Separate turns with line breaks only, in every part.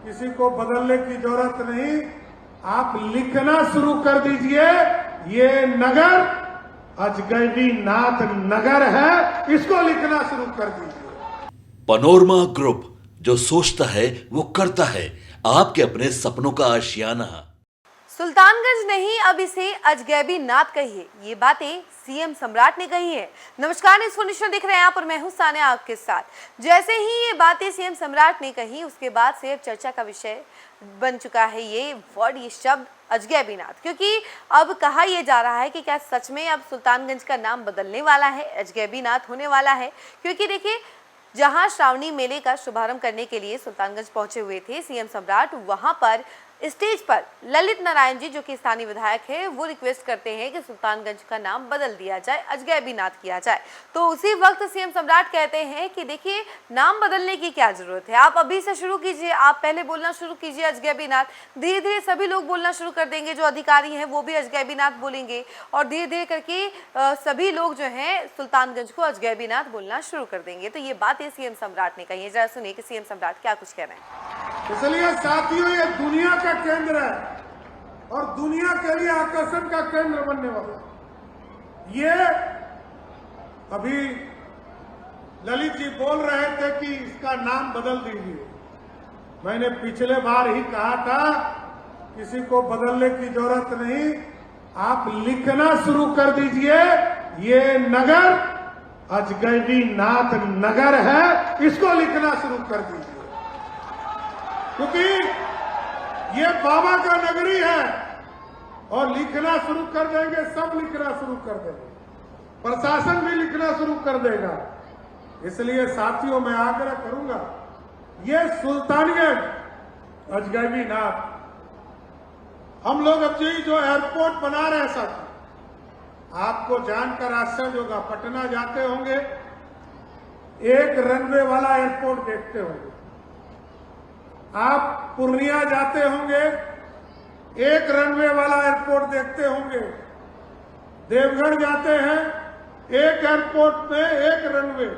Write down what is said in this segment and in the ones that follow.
किसी को बदलने की जरूरत नहीं, आप लिखना शुरू कर दीजिए। ये नगर अजगैबी नाथ नगर है, इसको लिखना शुरू कर दीजिए।
पनोरमा ग्रुप, जो सोचता है वो करता है। आपके अपने सपनों का आशियाना।
सुल्तानगंज नहीं, अब इसे अजगैबी नाथ कहिए। ये बातें सीएम सम्राट ने कही है। नमस्कार, न्यूज़ 4 देख रहे हैं आप और मैं हूं सानिया आपके साथ। जैसे ही ये बातें सीएम सम्राट ने कही, उसके बाद से अब चर्चा का विषय बन चुका है ये वर्ड, ये शब्द अजगैबी नाथ, क्योंकि अब कहा यह जा रहा है कि क्या सच में अब सुल्तानगंज का नाम बदलने वाला है, अजगैबी नाथ होने वाला है। क्योंकि देखिए, जहां श्रावणी मेले का शुभारंभ करने के लिए सुल्तानगंज पहुंचे हुए थे सीएम सम्राट, वहां पर स्टेज पर ललित नारायण जी, जो कि स्थानीय विधायक है, वो रिक्वेस्ट करते हैं कि सुल्तानगंज का नाम बदल दिया जाए, अजगैबी नाथ किया जाए। तो उसी वक्त सीएम सम्राट कहते हैं कि देखिए, नाम बदलने की क्या जरूरत है, आप अभी से शुरू कीजिए, आप पहले बोलना शुरू कीजिए अजगैबी नाथ। धीरे धीरे सभी लोग बोलना शुरू कर देंगे, जो अधिकारी हैं वो भी अजगैबी नाथ बोलेंगे और धीरे धीरे करके सभी लोग जो हैं सुल्तानगंज को अजगैबी नाथ बोलना शुरू कर देंगे। तो ये बातें सीएम सम्राट ने कही है। जरा सुनिए कि सीएम सम्राट क्या कुछ कह रहे हैं।
इसलिए साथियों, ये दुनिया का केंद्र है और दुनिया के लिए आकर्षण का केंद्र बनने वाला। ये अभी ललित जी बोल रहे थे कि इसका नाम बदल दीजिए। मैंने पिछले बार ही कहा था, किसी को बदलने की जरूरत नहीं, आप लिखना शुरू कर दीजिए। ये नगर अजगैबी नाथ नगर है, इसको लिखना शुरू कर दीजिए, क्योंकि ये बाबा का नगरी है और लिखना शुरू कर देंगे, सब लिखना शुरू कर देंगे, प्रशासन भी लिखना शुरू कर देगा। इसलिए साथियों, मैं आग्रह करूंगा, ये सुल्तानगंज अजगैबी नाथ, हम लोग अब जो एयरपोर्ट बना रहे हैं साथी, आपको जानकर आश्चर्य होगा, पटना जाते होंगे, एक रनवे वाला एयरपोर्ट देखते होंगे। आप पूर्णिया जाते होंगे, एक रनवे वाला एयरपोर्ट देखते होंगे। देवगढ़ जाते हैं, एक एयरपोर्ट में एक रनवे।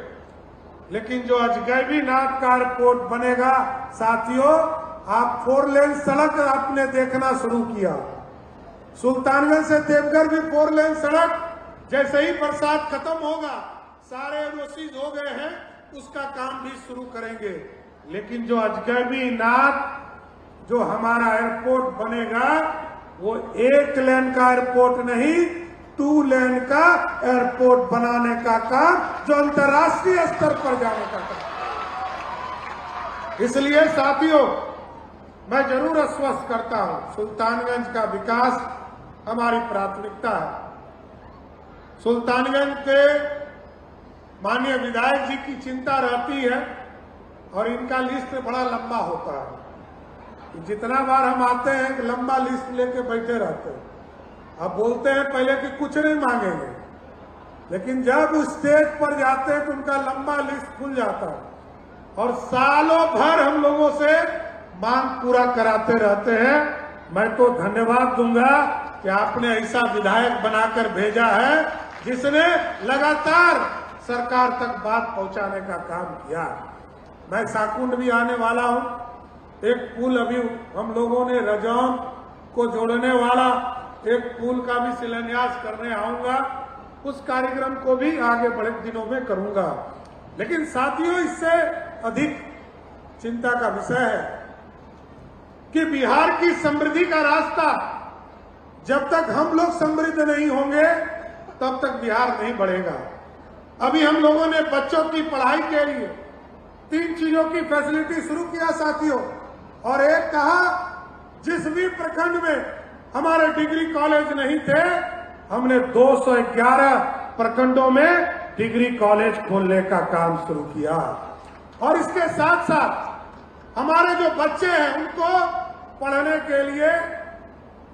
लेकिन जो अजगैबी नाथ का एयरपोर्ट बनेगा साथियों, आप 4 लेन सड़क आपने देखना शुरू किया। सुल्तानगंज से देवगढ़ भी 4 लेन सड़क, जैसे ही बरसात खत्म होगा, सारे एनओसीज हो गए हैं, उसका काम भी शुरू करेंगे। लेकिन जो अजगैबी नाथ जो हमारा एयरपोर्ट बनेगा, वो 1 लेन का एयरपोर्ट नहीं, 2 लेन का एयरपोर्ट बनाने का काम, जो अंतर्राष्ट्रीय स्तर पर जाने का काम। इसलिए साथियों, मैं जरूर आश्वस्त करता हूं, सुल्तानगंज का विकास हमारी प्राथमिकता है। सुल्तानगंज के माननीय विधायक जी की चिंता रहती है और इनका लिस्ट बड़ा लंबा होता है। जितना बार हम आते हैं, कि लंबा लिस्ट लेके बैठे रहते हैं। अब बोलते हैं पहले कि कुछ नहीं मांगेंगे, लेकिन जब उस स्टेज पर जाते हैं तो उनका लंबा लिस्ट खुल जाता है और सालों भर हम लोगों से मांग पूरा कराते रहते हैं। मैं तो धन्यवाद दूंगा कि आपने ऐसा विधायक बनाकर भेजा है, जिसने लगातार सरकार तक बात पहुंचाने का काम किया। मैं साकुंड भी आने वाला हूं, एक पुल अभी हम लोगों ने रजौन को जोड़ने वाला एक पुल का भी शिलान्यास करने आऊंगा। उस कार्यक्रम को भी आगे बड़े दिनों में करूंगा। लेकिन साथियों, इससे अधिक चिंता का विषय है कि बिहार की समृद्धि का रास्ता, जब तक हम लोग समृद्ध नहीं होंगे तब तक बिहार नहीं बढ़ेगा। अभी हम लोगों ने बच्चों की पढ़ाई के लिए 3 चीजों की फैसिलिटी शुरू किया साथियों, और एक कहा, जिस भी प्रखंड में हमारे डिग्री कॉलेज नहीं थे, हमने 211 प्रखंडों में डिग्री कॉलेज खोलने का काम शुरू किया। और इसके साथ साथ हमारे जो बच्चे हैं, उनको पढ़ने के लिए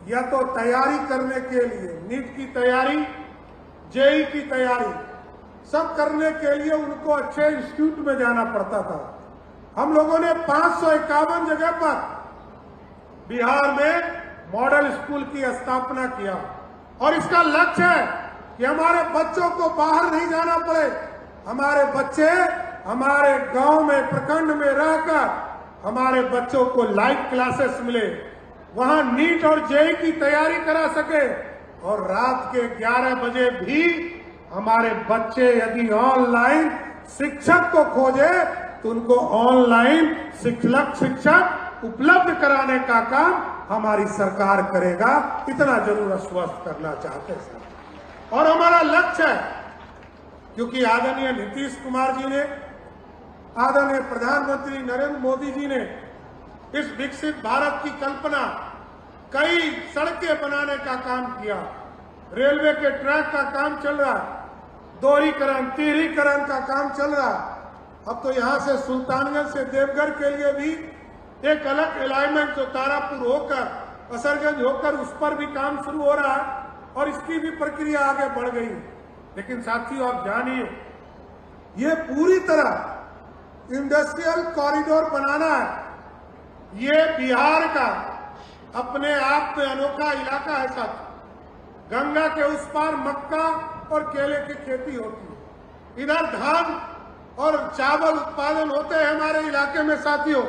या तो तैयारी करने के लिए, नीट की तैयारी, जेई की तैयारी, सब करने के लिए उनको अच्छे इंस्टीट्यूट में जाना पड़ता था। हम लोगों ने 551 जगह पर बिहार में मॉडल स्कूल की स्थापना किया और इसका लक्ष्य है कि हमारे बच्चों को बाहर नहीं जाना पड़े, हमारे बच्चे हमारे गांव में, प्रखंड में रहकर हमारे बच्चों को लाइव क्लासेस मिले, वहां नीट और जेईई की तैयारी करा सके, और रात के 11 बजे भी हमारे बच्चे यदि ऑनलाइन शिक्षक को खोजे तो उनको ऑनलाइन शिक्षक उपलब्ध कराने का काम हमारी सरकार करेगा। इतना जरूर आश्वस्त करना चाहते हैं सर। और हमारा लक्ष्य है, क्योंकि आदरणीय नीतीश कुमार जी ने, आदरणीय प्रधानमंत्री नरेंद्र मोदी जी ने इस विकसित भारत की कल्पना, कई सड़कें बनाने का काम किया, रेलवे के ट्रैक का काम चल रहा, दोहरीकरण तिहरीकरण का काम चल रहा। अब तो यहां से सुल्तानगंज से देवघर के लिए भी एक अलग अलाइनमेंट जो तारापुर होकर असरगंज होकर उस पर भी काम शुरू हो रहा है, और इसकी भी प्रक्रिया आगे बढ़ गई। लेकिन साथियों, आप जानिए, ये पूरी तरह इंडस्ट्रियल कॉरिडोर बनाना है। ये बिहार का अपने आप में अनोखा इलाका है साथ। गंगा के उस पार मक्का और केले की खेती होती है, इधर धान और चावल उत्पादन होते हैं हमारे इलाके में साथियों।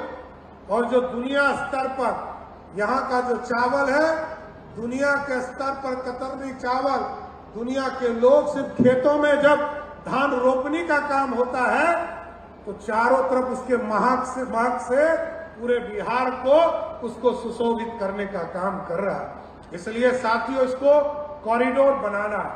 और जो दुनिया स्तर पर यहाँ का जो चावल है, दुनिया के स्तर पर कतरनी चावल, दुनिया के लोग सिर्फ खेतों में जब धान रोपनी का काम होता है तो चारों तरफ उसके महक से पूरे बिहार को उसको सुशोभित करने का काम कर रहा है। इसलिए साथियों, इसको कॉरिडोर बनाना है।